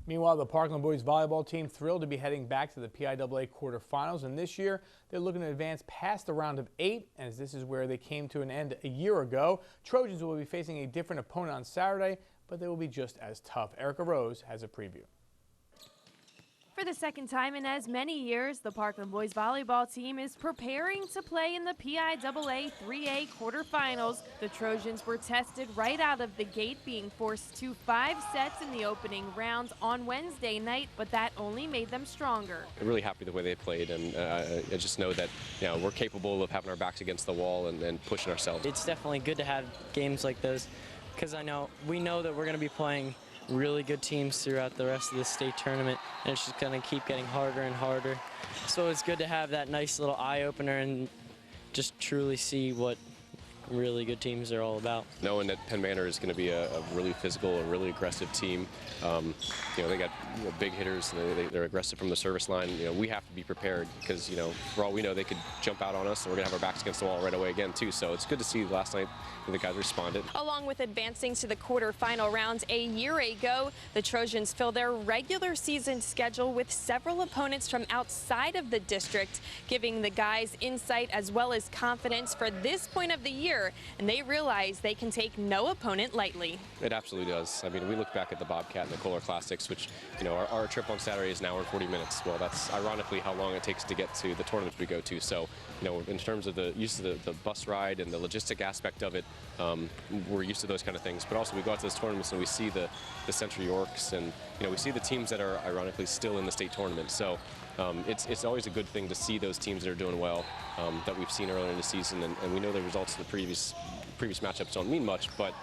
Meanwhile, the Parkland boys volleyball team thrilled to be heading back to the PIAA quarterfinals, and this year they're looking to advance past the round of 8, as this is where they came to an end a year ago. Trojans will be facing a different opponent on Saturday, but they will be just as tough. Erica Rose has a preview. For the second time in as many years, the Parkland boys volleyball team is preparing to play in the PIAA AAA quarterfinals. The Trojans were tested right out of the gate, being forced to 5 sets in the opening round on Wednesday night, but that only made them stronger. I'm really happy the way they played, and I just know that we're capable of having our backs against the wall and pushing ourselves. It's definitely good to have games like those, because we know that we're going to be playing really good teams throughout the rest of the state tournament, and it's just going to keep getting harder and harder. So it's good to have that nice little eye-opener and just truly see what really good teams are all about. Knowing that Penn Manor is going to be a really physical, a really aggressive team. They got big hitters, and they're aggressive from the service line. We have to be prepared because, for all we know, they could jump out on us, and we're going to have our backs against the wall right away again, too. So it's good to see last night the guys responded. Along with advancing to the quarterfinal round a year ago, the Trojans fill their regular season schedule with several opponents from outside of the district, giving the guys insight as well as confidence for this point of the year, and they realize they can take no opponent lightly. It absolutely does. I mean, we look back at the Bobcat and the Kohler Classics, which, our trip on Saturday is an hour and 40 minutes. Well, that's ironically how long it takes to get to the tournaments we go to. So, in terms of the use of the bus ride and the logistic aspect of it, we're used to those kind of things. But also we go out to those tournaments and we see the Central Yorks, and we see the teams that are ironically still in the state tournament. So it's always a good thing to see those teams that are doing well that we've seen earlier in the season, and we know the results of the previous matchups don't mean much, but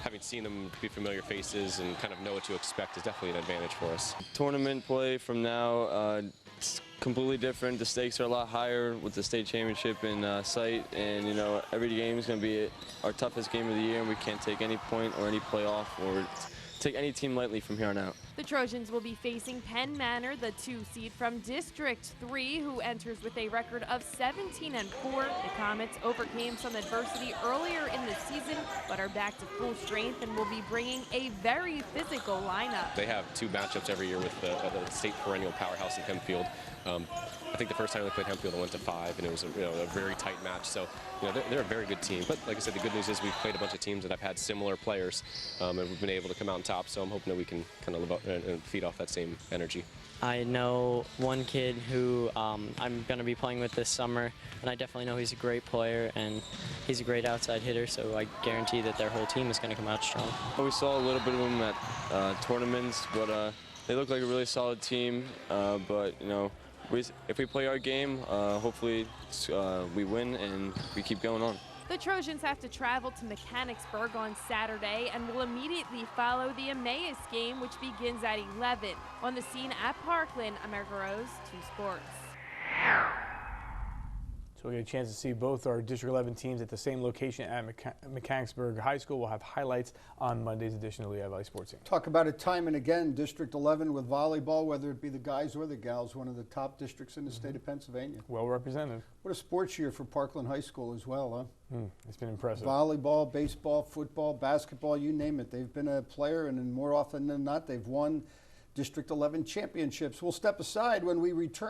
having seen them be familiar faces and kind of know what to expect is definitely an advantage for us. Tournament play from now, it's completely different. The stakes are a lot higher with the state championship in sight, and every game is going to be our toughest game of the year, and we can't take any point or any playoff or take any team lightly from here on out. The Trojans will be facing Penn Manor, the 2 seed from District 3, who enters with a record of 17-4. The Comets overcame some adversity earlier in the season, but are back to full strength and will be bringing a very physical lineup. They have 2 matchups every year with the state perennial powerhouse in Hempfield. I think the first time they played Hempfield, they went to 5, and it was a very tight match. So they're a very good team. But like I said, the good news is we've played a bunch of teams that have had similar players, and we've been able to come out on top. So I'm hoping that we can kind of live up and feed off that same energy. I know one kid who I'm going to be playing with this summer, and I definitely know he's a great player and he's a great outside hitter, so I guarantee that their whole team is going to come out strong. We saw a little bit of them at tournaments, but they look like a really solid team. But if we play our game, hopefully we win and we keep going on. The Trojans have to travel to Mechanicsburg on Saturday and will immediately follow the Emmaus game, which begins at 11. On the scene at Parkland, America Rose, 2 Sports. So we'll get a chance to see both our District 11 teams at the same location at Mechanicsburg High School. We'll have highlights on Monday's edition of Lehigh Valley Sports Team. Talk about it time and again. District 11 with volleyball, whether it be the guys or the gals, one of the top districts in the state of Pennsylvania. Well represented. What a sports year for Parkland High School as well, huh? It's been impressive. Volleyball, baseball, football, basketball, you name it. They've been a player, and more often than not, they've won District 11 championships. We'll step aside when we return.